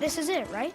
This is it, right?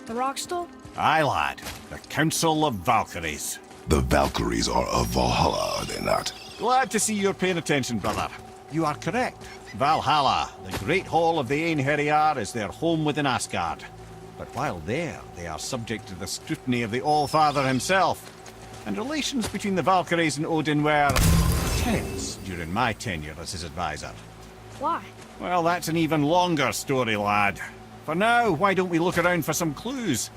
The rock stool? Aye, lad. The Council of Valkyries. The Valkyries are of Valhalla, are they not? Glad to see you're paying attention, brother. You are correct. Valhalla, the great hall of the Einherjar, is their home within Asgard. But while there, they are subject to the scrutiny of the All-Father himself. And relations between the Valkyries and Odin were tense during my tenure as his advisor. Why? Well, that's an even longer story, lad. For now, why don't we look around for some clues?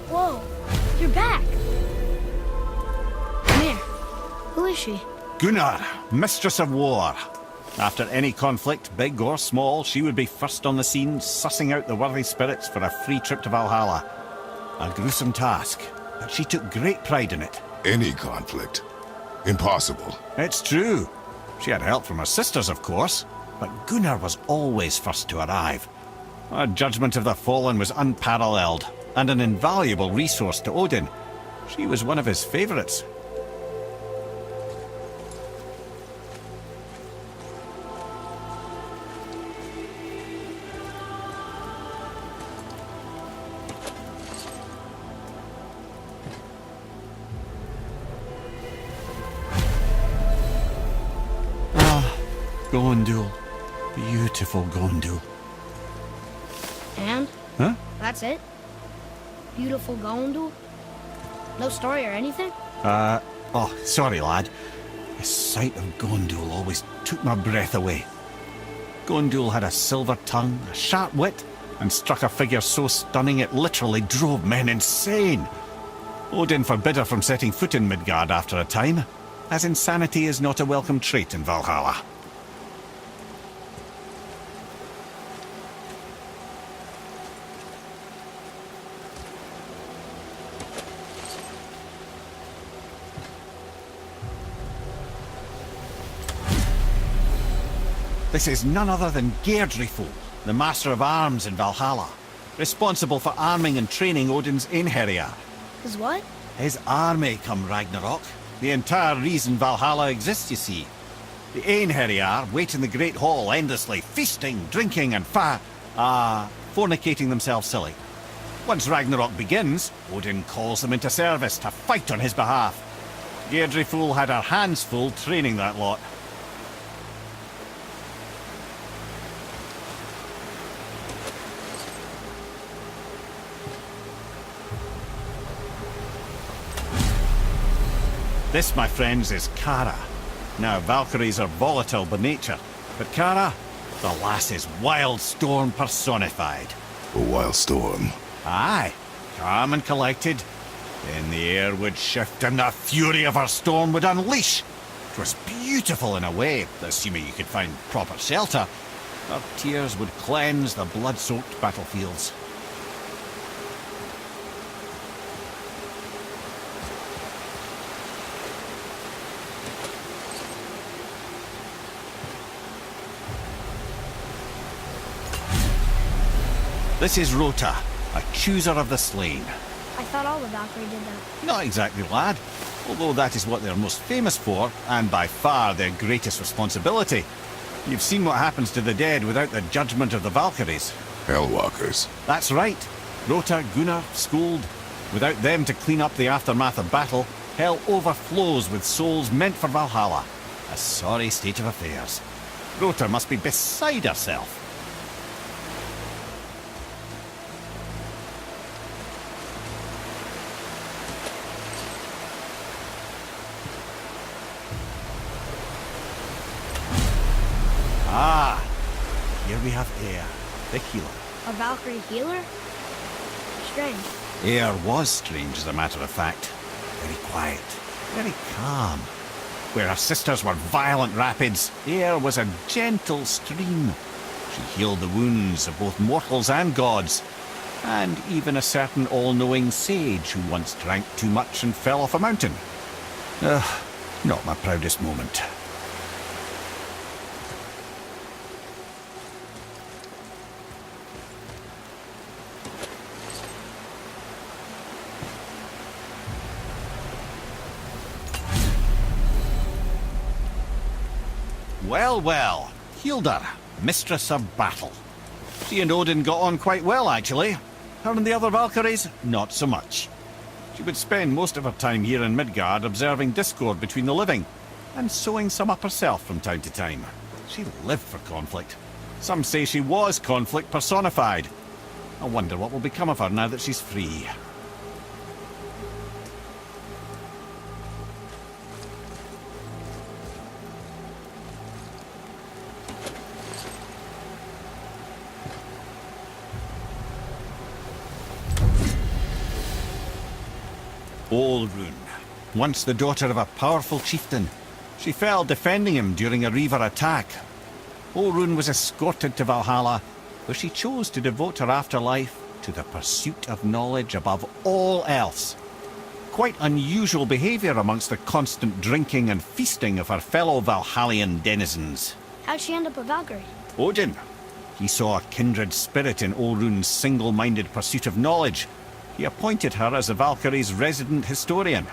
Whoa, you're back. Come here. Who is she? Gunnar, Mistress of War. After any conflict, big or small, she would be first on the scene, sussing out the worthy spirits for a free trip to Valhalla. A gruesome task, but she took great pride in it. Any conflict. Impossible. It's true. She had help from her sisters, of course, but Gunnar was always first to arrive. Her judgment of the fallen was unparalleled, and an invaluable resource to Odin. She was one of his favourites. Gondul. Beautiful Gondul. And? Huh? That's it? Beautiful Gondul? No story or anything? Oh, sorry, lad. The sight of Gondul always took my breath away. Gondul had a silver tongue, a sharp wit, and struck a figure so stunning it literally drove men insane. Odin forbid her from setting foot in Midgard after a time, as insanity is not a welcome trait in Valhalla. This is none other than Geirdriful, the Master of Arms in Valhalla, responsible for arming and training Odin's Einherjar. Is what? His army come Ragnarok. The entire reason Valhalla exists, you see. The Einherjar wait in the Great Hall endlessly, feasting, drinking and fornicating themselves silly. Once Ragnarok begins, Odin calls them into service to fight on his behalf. Geirdriful had her hands full training that lot. This, my friends, is Kara. Now, Valkyries are volatile by nature, but Kara, the lass is Wild Storm personified. A wild storm. Aye, calm and collected. Then the air would shift and the fury of her storm would unleash. It was beautiful in a way, assuming you could find proper shelter. Her tears would cleanse the blood-soaked battlefields. This is Rota, a chooser of the slain. I thought all the Valkyrie did that. Not exactly, lad. Although that is what they're most famous for, and by far their greatest responsibility. You've seen what happens to the dead without the judgment of the Valkyries. Hellwalkers. That's right. Rota, Gunnar, Skuld. Without them to clean up the aftermath of battle, hell overflows with souls meant for Valhalla. A sorry state of affairs. Rota must be beside herself. Ah, here we have Air, the healer. A Valkyrie healer? Strange. Air was strange, as a matter of fact. Very quiet, very calm. Where her sisters were violent rapids, Air was a gentle stream. She healed the wounds of both mortals and gods, and even a certain all-knowing sage who once drank too much and fell off a mountain. Not my proudest moment. Well, well. Hilda, mistress of battle. She and Odin got on quite well, actually. Her and the other Valkyries, not so much. She would spend most of her time here in Midgard observing discord between the living, and sewing some up herself from time to time. She lived for conflict. Some say she was conflict personified. I wonder what will become of her now that she's free. Sigrun, once the daughter of a powerful chieftain. She fell defending him during a Reaver attack. Sigrun was escorted to Valhalla, where she chose to devote her afterlife to the pursuit of knowledge above all else. Quite unusual behaviour amongst the constant drinking and feasting of her fellow Valhallian denizens. How'd she end up a Valkyrie? Odin. He saw a kindred spirit in Sigrun's single-minded pursuit of knowledge. He appointed her as the Valkyrie's resident historian.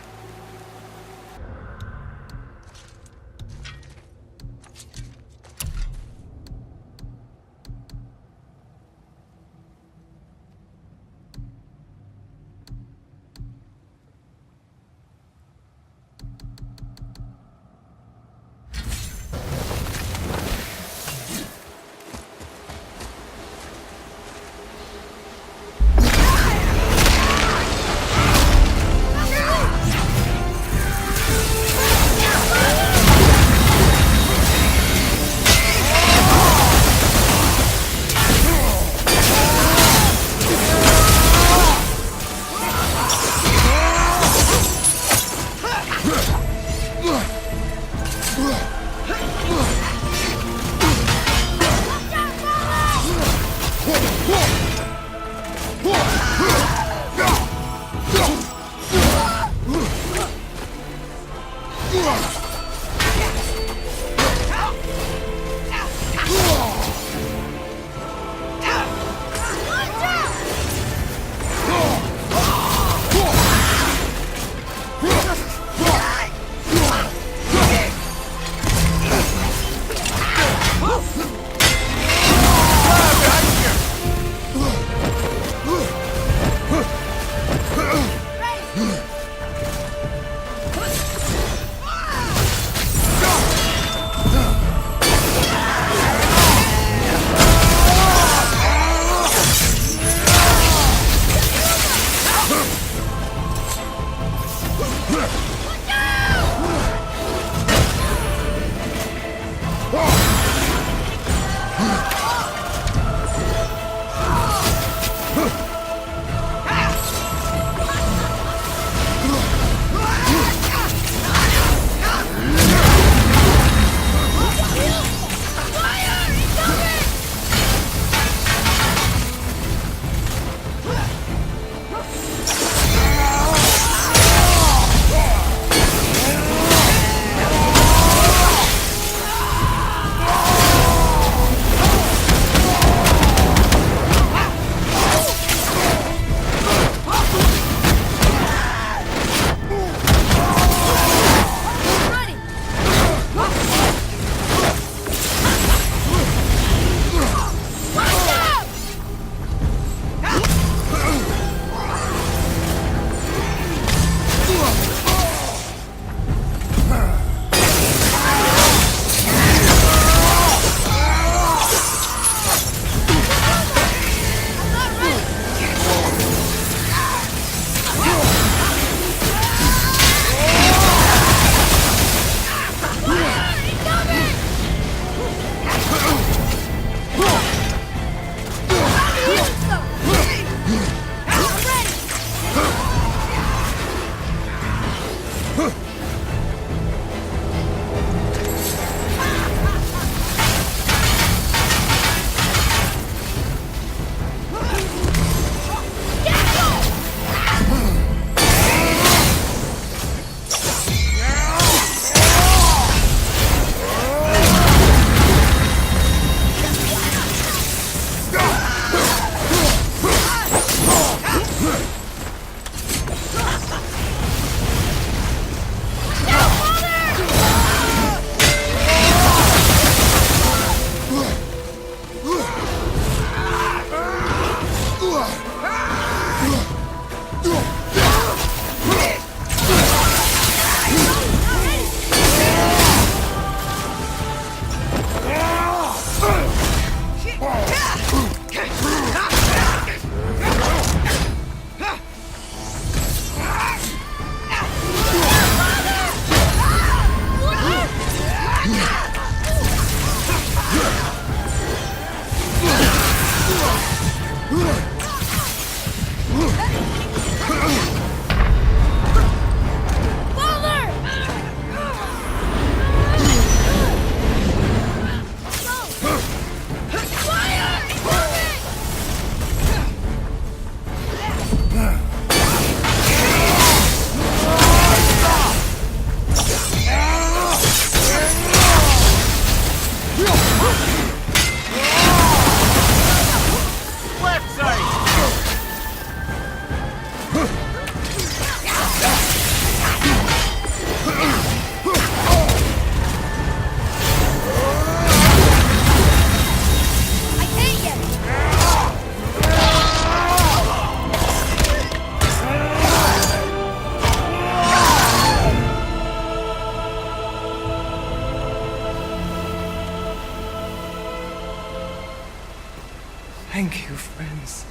Thank you, friends.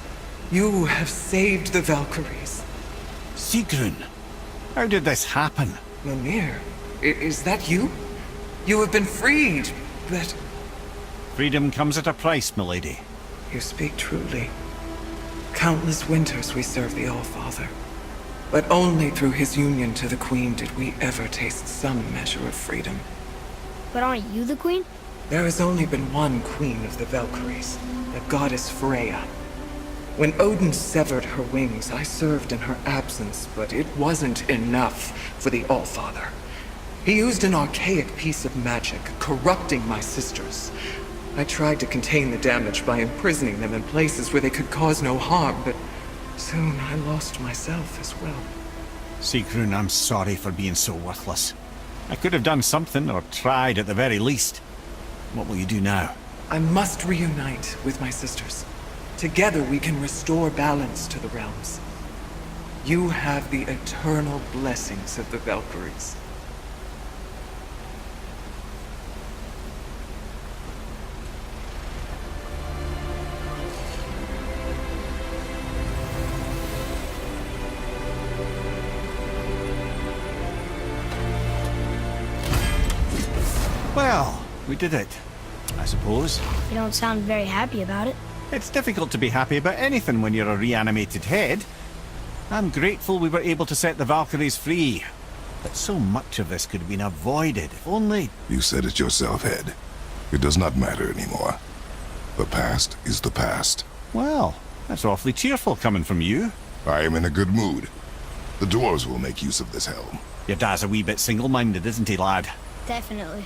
You have saved the Valkyries. Sigrun, how did this happen? Mimir, is that you? You have been freed, but... Freedom comes at a price, milady. You speak truly. Countless winters we served the All-Father. But only through his union to the Queen did we ever taste some measure of freedom. But aren't you the queen? There has only been one Queen of the Valkyries, the goddess Freya. When Odin severed her wings, I served in her absence, but it wasn't enough for the All-Father. He used an archaic piece of magic, corrupting my sisters. I tried to contain the damage by imprisoning them in places where they could cause no harm, but soon I lost myself as well. Sigrun, I'm sorry for being so worthless. I could have done something, or tried at the very least. What will you do now? I must reunite with my sisters. Together we can restore balance to the realms. You have the eternal blessings of the Valkyries. Well, we did it, I suppose. You don't sound very happy about it. It's difficult to be happy about anything when you're a reanimated head. I'm grateful we were able to set the Valkyries free. But so much of this could have been avoided, if only... You said it yourself, Head. It does not matter anymore. The past is the past. Well, that's awfully cheerful coming from you. I am in a good mood. The dwarves will make use of this helm. Your dad's a wee bit single-minded, isn't he, lad? Definitely.